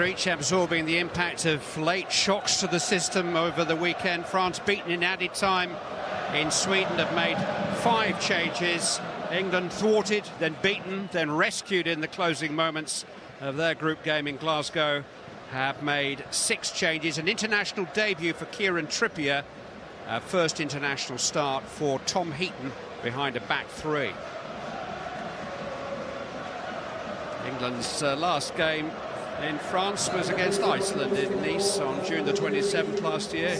Each absorbing the impact of late shocks to the system over the weekend. France beaten in added time in Sweden, have made 5 changes. England thwarted, then beaten, then rescued in the closing moments of their group game in Glasgow. Have made 6 changes. An international debut for Kieran Trippier. First international start for Tom Heaton behind a back 3. England's last game in France was against Iceland in Nice on June the 27th last year.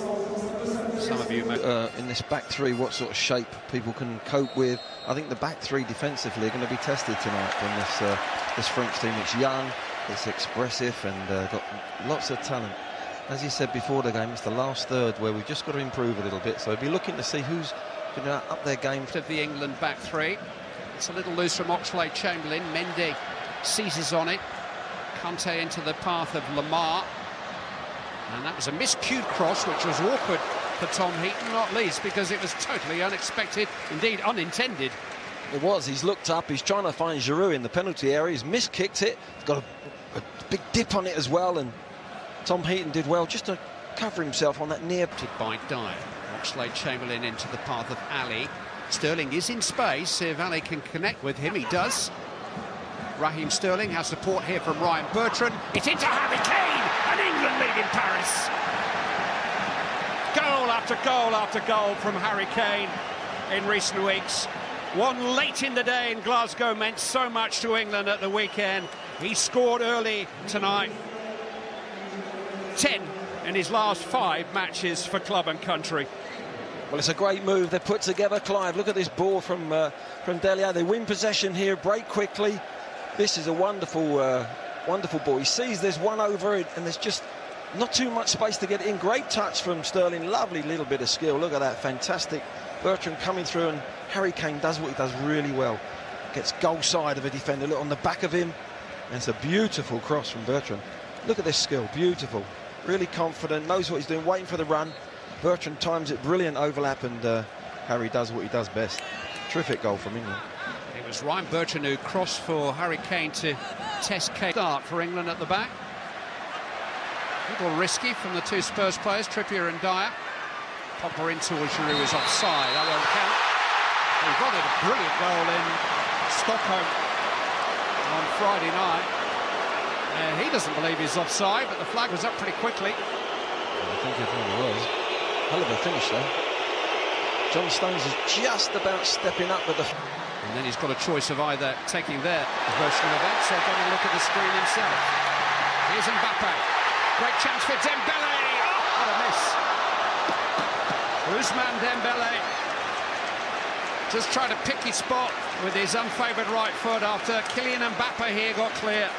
Some of you may... in this back 3, what sort of shape people can cope with. I think the back 3 defensively are going to be tested tonight from this French team. It's young, it's expressive, and got lots of talent. As he said before the game, it's the last third where we've just got to improve a little bit. So we'll be looking to see who's going to up their game. Of the England back 3. It's a little loose from Oxlade-Chamberlain. Mendy seizes on it. Kanté into the path of Lamar, and that was a miscued cross, which was awkward for Tom Heaton, not least because it was totally unexpected, indeed unintended. It was. He's looked up, he's trying to find Giroud in the penalty area, he's miskicked it, he's got a big dip on it as well, and Tom Heaton did well just to cover himself on that near... By Dyer. Oxlade-Chamberlain into the path of Ali. Sterling is in space. If Ali can connect with him, he does. Raheem Sterling has support here from Ryan Bertrand. It's into Harry Kane, and England lead in Paris. Goal after goal after goal from Harry Kane in recent weeks. One late in the day in Glasgow meant so much to England at the weekend. He scored early tonight. 10 in his last 5 matches for club and country. Well, it's a great move they put together, Clive. Look at this ball from Dele Alli. They win possession here, break quickly. This is a wonderful, wonderful ball. He sees there's one over it, and there's just not too much space to get in. Great touch from Sterling. Lovely little bit of skill. Look at that, fantastic. Bertrand coming through, and Harry Kane does what he does really well. Gets goal side of a defender. Look on the back of him, and it's a beautiful cross from Bertrand. Look at this skill, beautiful. Really confident, knows what he's doing, waiting for the run. Bertrand times it, brilliant overlap, and Harry does what he does best. Terrific goal from England. It was Ryan Bertrand who crossed for Harry Kane to test Kane. Start for England at the back. A little risky from the 2 Spurs players, Trippier and Dyer. Pogba into Giroud is offside. That won't count. He got it, a brilliant goal in Stockholm on Friday night. He doesn't believe he's offside, but the flag was up pretty quickly. I think it was. Hell of a finish though. John Stones is just about stepping up with the... And then he's got a choice of either taking their version of events or going to look at the screen himself. Here's Mbappe. Great chance for Dembele. Oh, what a miss. Ousmane Dembele just trying to pick his spot with his unfavoured right foot after Kylian Mbappe here got clear.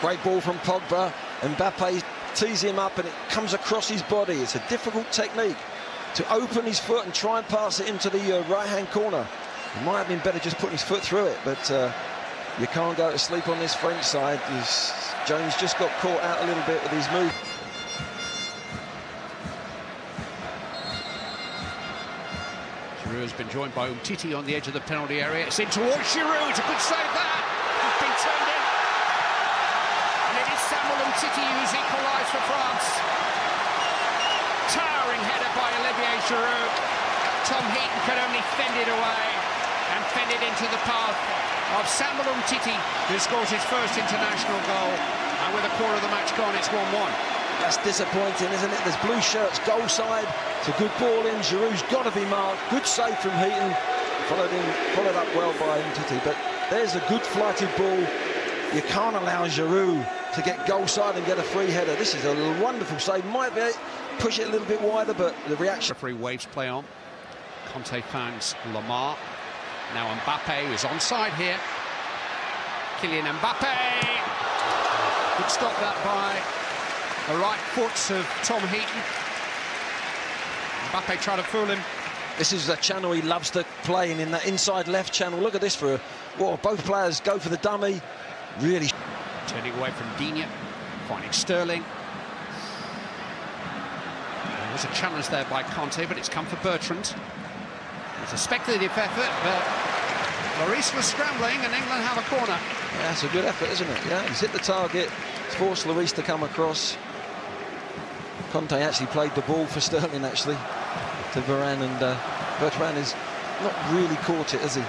Great ball from Pogba. Mbappe tees him up and it comes across his body. It's a difficult technique to open his foot and try and pass it into the right-hand corner. It might have been better just putting his foot through it, but you can't go to sleep on this French side. Jones just got caught out a little bit with his move. Giroud has been joined by Umtiti on the edge of the penalty area. It's in towards Giroud. It's a good save that. He's been turned in. And it is Samuel Umtiti who's equalised for France. Towering header by Olivier Giroud. Tom Heaton could only fend it away and fend it into the path of Samuel Umtiti, who scores his first international goal. And with a quarter of the match gone, it's 1-1. That's disappointing, isn't it? There's blue shirts, goal side. It's a good ball in. Giroud's got to be marked. Good save from Heaton. Followed up well by Umtiti. But there's a good flighted ball. You can't allow Giroud to get goal side and get a free header. This is a wonderful save. Might be push it a little bit wider, but the reaction... Referee waves play on. Kanté finds Lamar. Now Mbappe is onside here. Kylian Mbappe. Good stop that by the right foot of Tom Heaton. Mbappe tried to fool him. This is the channel he loves to play in that inside left channel. Look at this for both players go for the dummy. Really turning away from Digne, finding Sterling. There was a challenge there by Kanté, but it's come for Bertrand. It's a speculative effort, but Lloris was scrambling and England have a corner. Yeah, it's a good effort, isn't it? Yeah, he's hit the target. It's forced Lloris to come across. Conte actually played the ball for Sterling, actually, to Varane, and Bertrand has not really caught it, has he?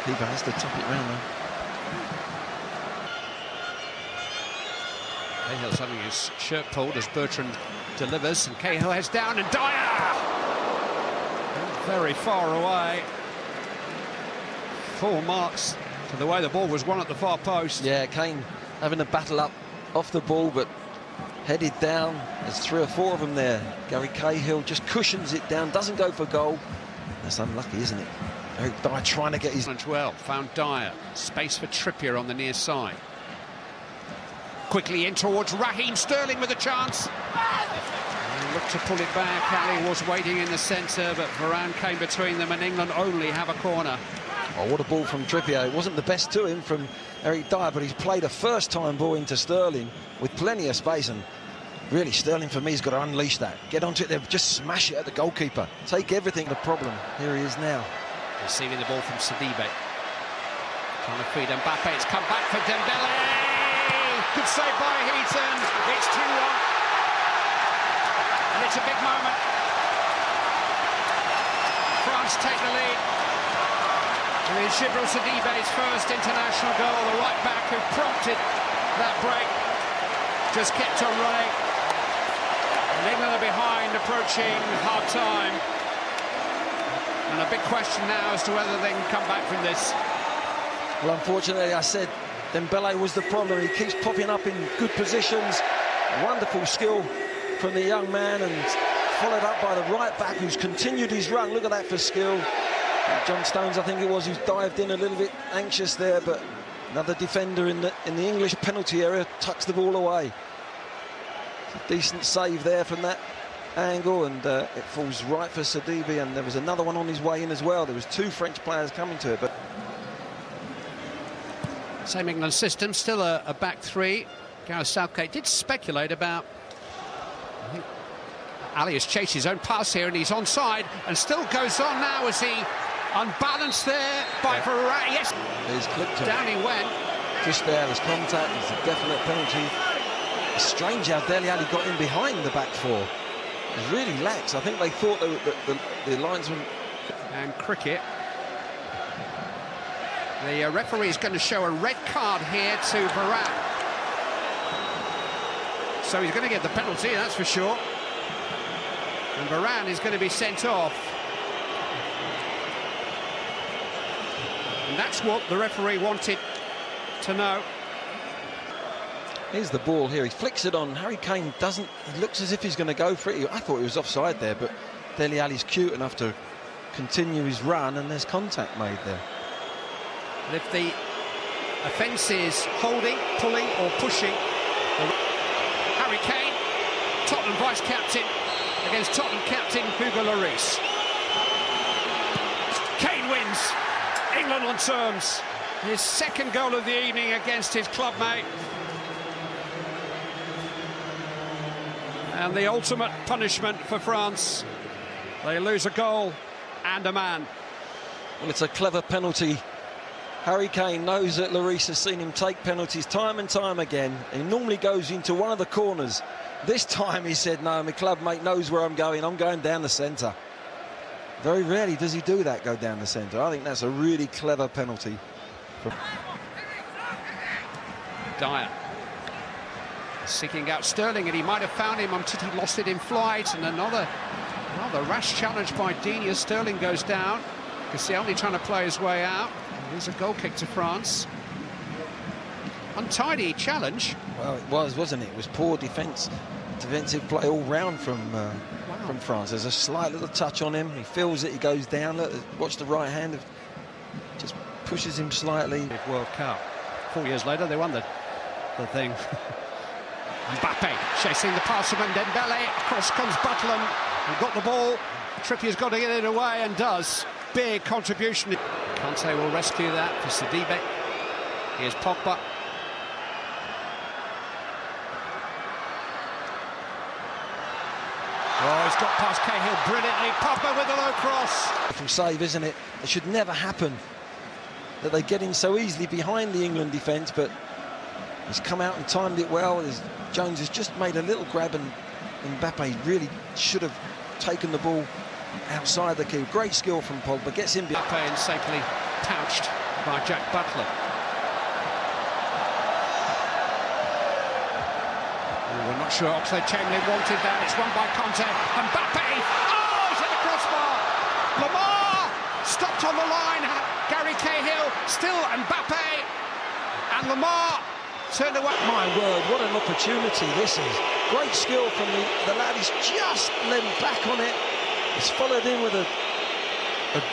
Keeper has to top it round though. Cahill's having his shirt pulled as Bertrand delivers, and Cahill heads down, and Dyer! Very far away. Full marks to the way the ball was won at the far post. Yeah, Kane having a battle up off the ball, but headed down. There's 3 or 4 of them there. Gary Cahill just cushions it down, doesn't go for goal. That's unlucky, isn't it? Eric Dyer trying to get his... Well, found Dyer. Space for Trippier on the near side. Quickly in towards Raheem Sterling with a chance. He looked to pull it back. Ali was waiting in the centre, but Varane came between them, and England only have a corner. Oh, what a ball from Trippier. It wasn't the best to him from Eric Dyer, but he's played a first-time ball into Sterling with plenty of space, and really Sterling, for me, has got to unleash that. Get onto it there, just smash it at the goalkeeper. Take everything. The problem. Here he is now. Receiving the ball from Sidibe. Trying to feed Mbappe. It's come back for Dembele. Good save by Heaton. It's 2-1. And it's a big moment. France take the lead. And it's Djibril Sidibe's first international goal. The right back who prompted that break just kept on running. And England are behind, approaching half-time. And a big question now as to whether they can come back from this. Well, unfortunately, I said Dembele was the problem. He keeps popping up in good positions. Wonderful skill from the young man, and followed up by the right back who's continued his run. Look at that for skill. John Stones, I think it was, who's dived in a little bit anxious there, but another defender in the English penalty area tucks the ball away. A decent save there from that angle, and it falls right for Sidibe, and there was another one on his way in as well. There was 2 French players coming to it, but same England system, still a back 3. Gareth Southgate did speculate about, I think Ali has chased his own pass here, and he's onside, and still goes on now as he unbalanced there by Varane. Yes, he's clipped him. Down he went. Just there, there's contact, it's a definite penalty. It's strange how Dele Alli got in behind the back 4. It's really lax. I think they thought that the linesman... And cricket. The referee is going to show a red card here to Varane. So he's going to get the penalty, that's for sure. And Varane is going to be sent off. And that's what the referee wanted to know. Here's the ball here. He flicks it on. Harry Kane doesn't... He looks as if he's going to go for it. I thought he was offside there, but Dele Alli's cute enough to continue his run, and there's contact made there. And if the offence is holding, pulling or pushing, Harry Kane, Tottenham vice-captain, against Tottenham captain Hugo Lloris. Kane wins. England on terms. His second goal of the evening against his clubmate. And the ultimate punishment for France. They lose a goal and a man. Well, it's a clever penalty. Harry Kane knows that Lloris has seen him take penalties time and time again. He normally goes into one of the corners. This time he said, no, my clubmate knows where I'm going down the centre. Very rarely does he do that, go down the centre. I think that's a really clever penalty. Dyer seeking out Sterling, and he might have found him until he lost it in flight. And another rather rash challenge by Digne. Sterling goes down. Koscielny trying to play his way out. There's a goal kick to France. Untidy challenge. Well, it was, wasn't it? It was poor defensive play all round from France. There's a slight little touch on him. He feels it. He goes down. Look, watch the right hand. Just pushes him slightly. World Cup. 4 years later, they won the thing. Mbappe chasing the pass from Dembele. Across comes Butland and got the ball. Trippier's got to get it away, and does. Big contribution. Kante will rescue that for Sidibe. Here's Pogba. Oh, he's got past Cahill brilliantly. Pogba with a low cross. From save, isn't it? It should never happen that they get in so easily behind the England defence, but He's come out and timed it well. Jones has just made a little grab, and Mbappe really should have taken the ball outside the key. Great skill from Pogba. Gets in. Mbappe and safely pouched by Jack Butler. We're not sure Oxlade-Chamberlain wanted that. It's won by Conte. Mbappe! Oh, he's hit the crossbar! Lamar! Stopped on the line. Gary Cahill, still Mbappe. And Lamar turned away. My word, what an opportunity this is. Great skill from the lad. He's just leant back on it. He's followed in with a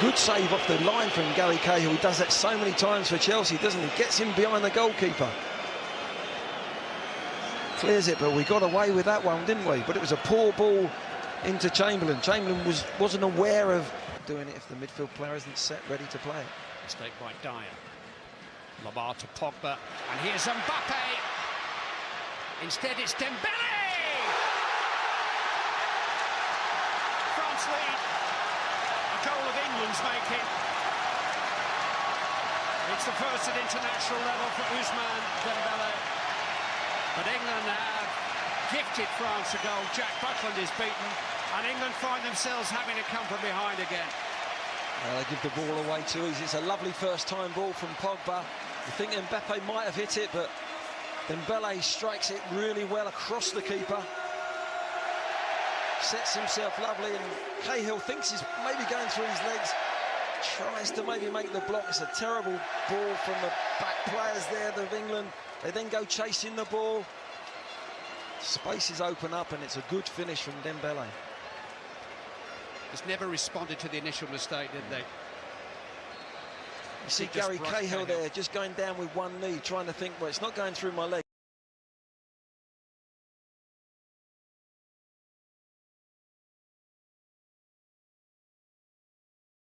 good save off the line from Gary Cahill. He does that so many times for Chelsea, doesn't he? Gets him behind the goalkeeper. Clears it, but we got away with that one, didn't we? But it was a poor ball into Chamberlain. Chamberlain wasn't aware of doing it if the midfield player isn't set, ready to play it. Mistake by Dyer. Lamar to Pogba, and here's Mbappe. Instead, it's Dembele. France lead. A goal of England's making. It's the first at international level for Ousmane Dembele. But England have gifted France a goal. Jack Butland is beaten, and England find themselves having to come from behind again. They give the ball away too easy. It's a lovely first-time ball from Pogba. I think Mbappe might have hit it, but Dembele strikes it really well across the keeper. Sets himself lovely, and Cahill thinks he's maybe going through his legs. Tries to maybe make the block. It's a terrible ball from the back players there of England. They then go chasing the ball. Spaces open up, and it's a good finish from Dembele. Just never responded to the initial mistake, did they? You see Gary Cahill there, just going down with one knee, trying to think, well, it's not going through my leg.